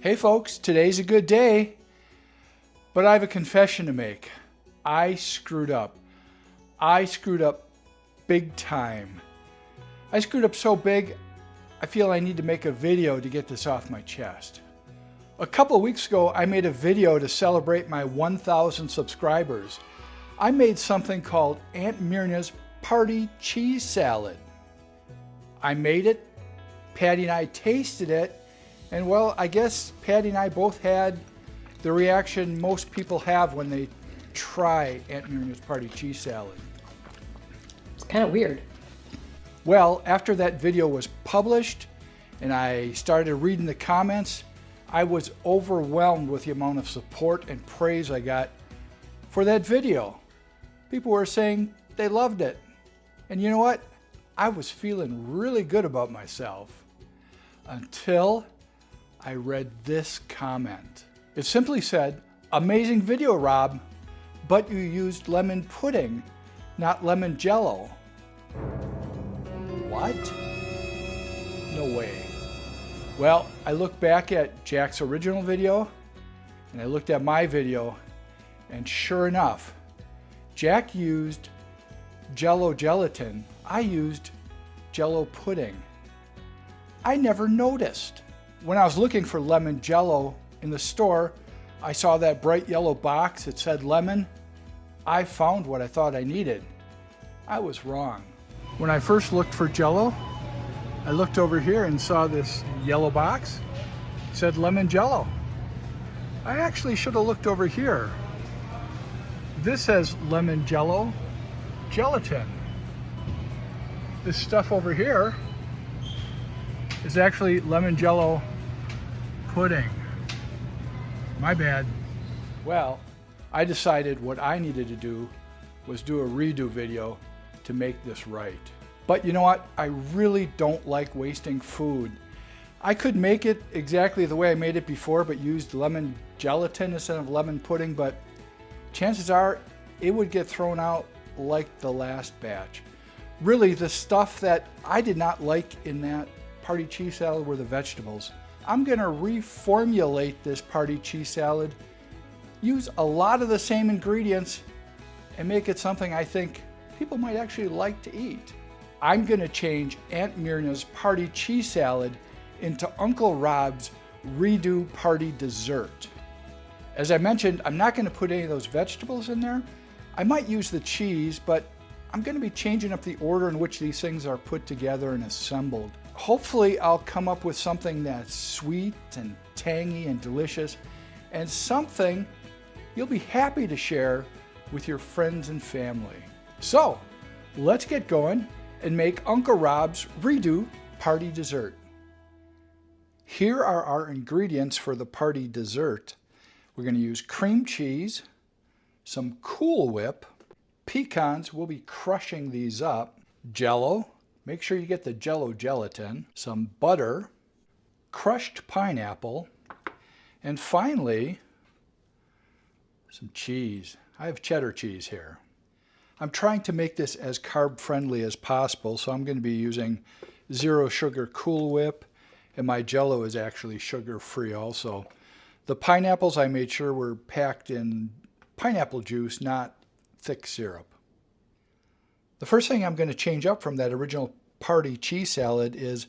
Hey folks, today's a good day, but I have a confession to make. I screwed up. I screwed up big time. I screwed up so big, I feel I need to make a video to get this off my chest. A couple of weeks ago, I made a video to celebrate my 1,000 subscribers. I made something called Aunt Myrna's Party Cheese Salad. I made it, Patty and I tasted it, and well, I guess Patty and I both had the reaction most people have when they try Aunt Myrna's Party Cheese Salad. It's kind of weird. Well, after that video was published and I started reading the comments, I was overwhelmed with the amount of support and praise I got for that video. People were saying they loved it. And you know what? I was feeling really good about myself until I read this comment. It simply said, "Amazing video, Rob, but you used lemon pudding, not lemon Jell-O." What? No way. Well, I looked back at Jack's original video and I looked at my video, and sure enough, Jack used Jell-O gelatin. I used Jell-O pudding. I never noticed. When I was looking for lemon Jell-O in the store, I saw that bright yellow box. It said lemon. I found what I thought I needed. I was wrong. When I first looked for Jell-O, I looked over here and saw this yellow box. It said lemon Jell-O. I actually should have looked over here. This says lemon Jell-O gelatin. This stuff over here is actually lemon Jell-O pudding. My bad. Well, I decided what I needed to do was do a redo video to make this right. But you know what? I really don't like wasting food. I could make it exactly the way I made it before, but used lemon gelatin instead of lemon pudding, but chances are it would get thrown out like the last batch. Really, the stuff that I did not like in that party cheese salad were the vegetables. I'm gonna reformulate this party cheese salad, use a lot of the same ingredients, and make it something I think people might actually like to eat. I'm gonna change Aunt Myrna's party cheese salad into Uncle Rob's redo party dessert. As I mentioned, I'm not gonna put any of those vegetables in there. I might use the cheese, but I'm gonna be changing up the order in which these things are put together and assembled. Hopefully I'll come up with something that's sweet and tangy and delicious, and something you'll be happy to share with your friends and family. So let's get going and make Uncle Rob's redo party dessert. Here are our ingredients for the party dessert. We're going to use cream cheese, some Cool Whip, pecans, we'll be crushing these up, Jell-O, make sure you get the Jell-O gelatin, some butter, crushed pineapple, and finally, some cheese. I have cheddar cheese here. I'm trying to make this as carb friendly as possible, so I'm going to be using 0 sugar Cool Whip, and my Jell-O is actually sugar free also. The pineapples I made sure were packed in pineapple juice, not thick syrup. The first thing I'm going to change up from that original party cheese salad is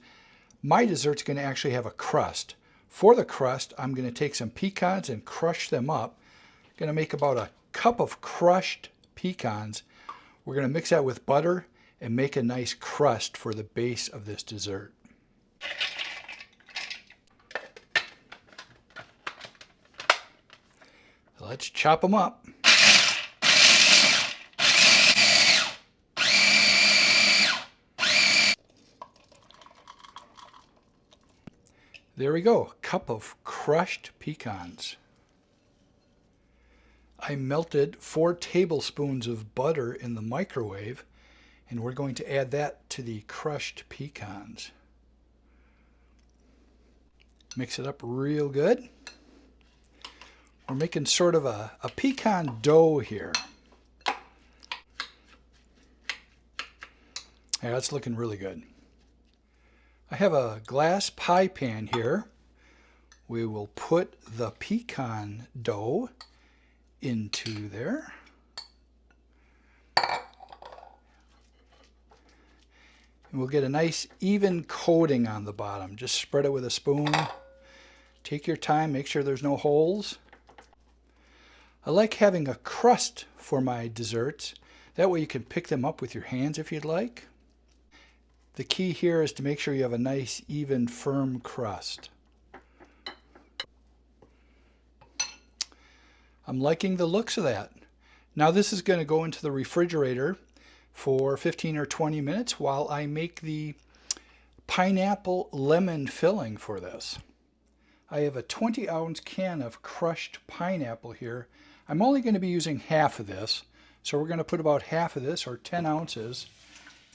my dessert's going to actually have a crust. For the crust, I'm going to take some pecans and crush them up. I'm going to make about a cup of crushed pecans. We're going to mix that with butter and make a nice crust for the base of this dessert. Let's chop them up. There we go, a cup of crushed pecans. I melted 4 tablespoons of butter in the microwave, and we're going to add that to the crushed pecans. Mix it up real good. We're making sort of a pecan dough here. Yeah, that's looking really good. I have a glass pie pan here. We will put the pecan dough into there. And we'll get a nice even coating on the bottom. Just spread it with a spoon. Take your time, make sure there's no holes. I like having a crust for my desserts. That way you can pick them up with your hands if you'd like. The key here is to make sure you have a nice, even, firm crust. I'm liking the looks of that. Now this is going to go into the refrigerator for 15 or 20 minutes while I make the pineapple lemon filling for this. I have a 20-ounce can of crushed pineapple here. I'm only going to be using half of this, so we're going to put about half of this, or 10 ounces,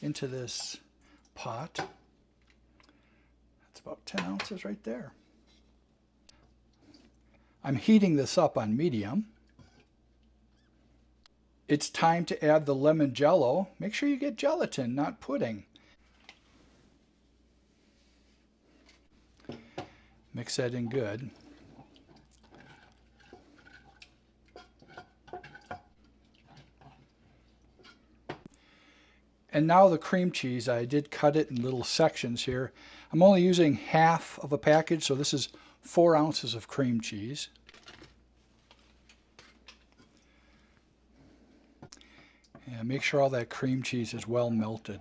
into this pot. That's about 10 ounces right there. I'm heating this up on medium. It's time to add the lemon Jell-O. Make sure you get gelatin, not pudding. Mix that in good. And now the cream cheese. I did cut it in little sections here. I'm only using half of a package, so this is 4 ounces of cream cheese. And make sure all that cream cheese is well melted.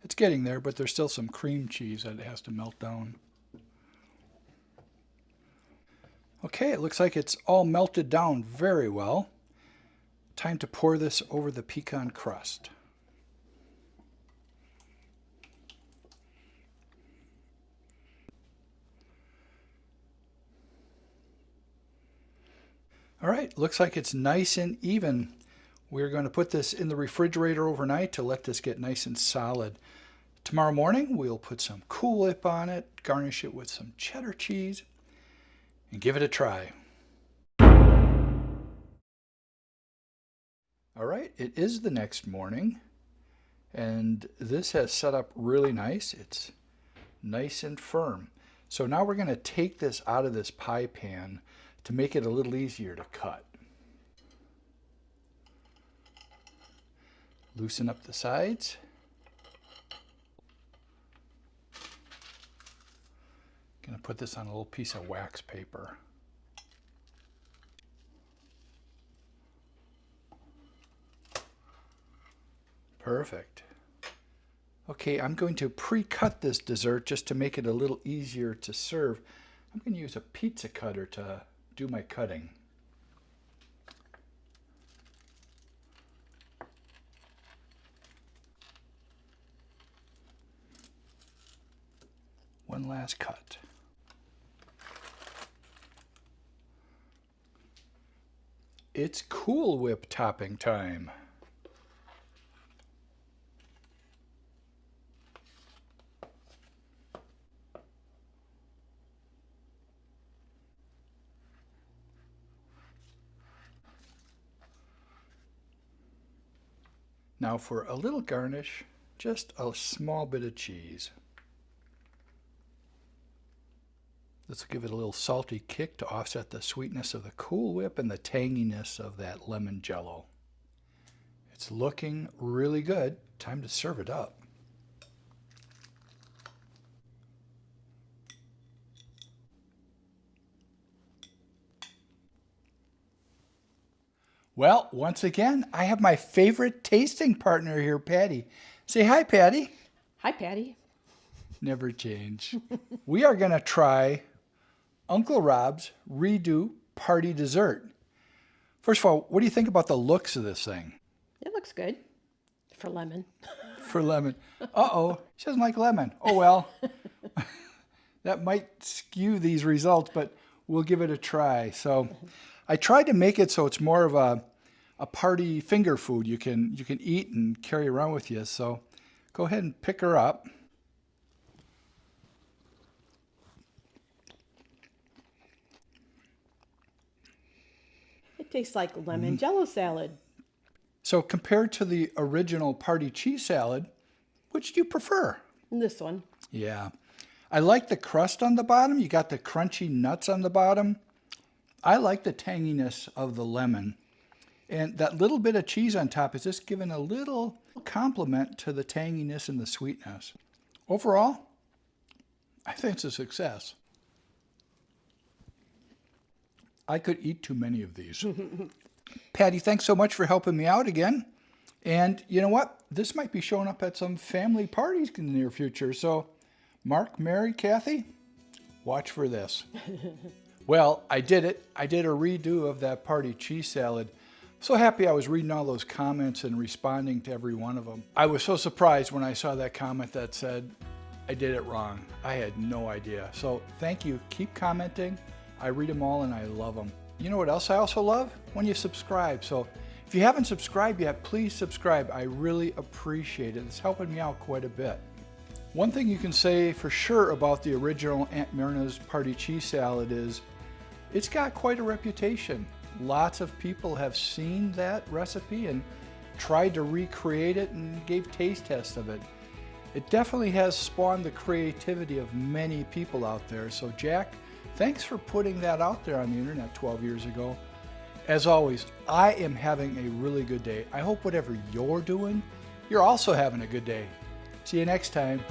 It's getting there, but there's still some cream cheese that has to melt down. Okay, it looks like it's all melted down very well. Time to pour this over the pecan crust. All right, looks like it's nice and even. We're going to put this in the refrigerator overnight to let this get nice and solid. Tomorrow morning, we'll put some Cool Whip on it, garnish it with some cheddar cheese, and give it a try. All right, it is the next morning, and this has set up really nice. It's nice and firm. So now we're going to take this out of this pie pan to make it a little easier to cut. Loosen up the sides. Going to put this on a little piece of wax paper. Perfect. Okay, I'm going to pre-cut this dessert just to make it a little easier to serve. I'm going to use a pizza cutter to do my cutting. One last cut. It's Cool Whip topping time. Now for a little garnish, just a small bit of cheese. This will give it a little salty kick to offset the sweetness of the Cool Whip and the tanginess of that lemon Jell-O. It's looking really good. Time to serve it up. Well, once again, I have my favorite tasting partner here, Patty. Say hi, Patty. Hi, Patty. Never change. We are going to try Uncle Rob's Redo Party Dessert. First of all, what do you think about the looks of this thing? It looks good for lemon. For lemon. Uh-oh, she doesn't like lemon. Oh, well. That might skew these results, but we'll give it a try. So I tried to make it so it's more of a party finger food you can eat and carry around with you. So go ahead and pick her up. It tastes like lemon Jell-O salad. So compared to the original party cheese salad, which do you prefer? This one. Yeah. I like the crust on the bottom. You got the crunchy nuts on the bottom. I like the tanginess of the lemon. And that little bit of cheese on top is just giving a little complement to the tanginess and the sweetness. Overall, I think it's a success. I could eat too many of these. Patty, thanks so much for helping me out again. And you know what? This might be showing up at some family parties in the near future. So Mark, Mary, Kathy, watch for this. Well, I did it. I did a redo of that party cheese salad. So happy I was reading all those comments and responding to every one of them. I was so surprised when I saw that comment that said, I did it wrong. I had no idea. So thank you. Keep commenting. I read them all and I love them. You know what else I also love? When you subscribe. So if you haven't subscribed yet, please subscribe. I really appreciate it. It's helping me out quite a bit. One thing you can say for sure about the original Aunt Myrna's party cheese salad is it's got quite a reputation. Lots of people have seen that recipe and tried to recreate it and gave taste tests of it. It definitely has spawned the creativity of many people out there. So Jack, thanks for putting that out there on the internet 12 years ago. As always, I am having a really good day. I hope whatever you're doing, you're also having a good day. See you next time.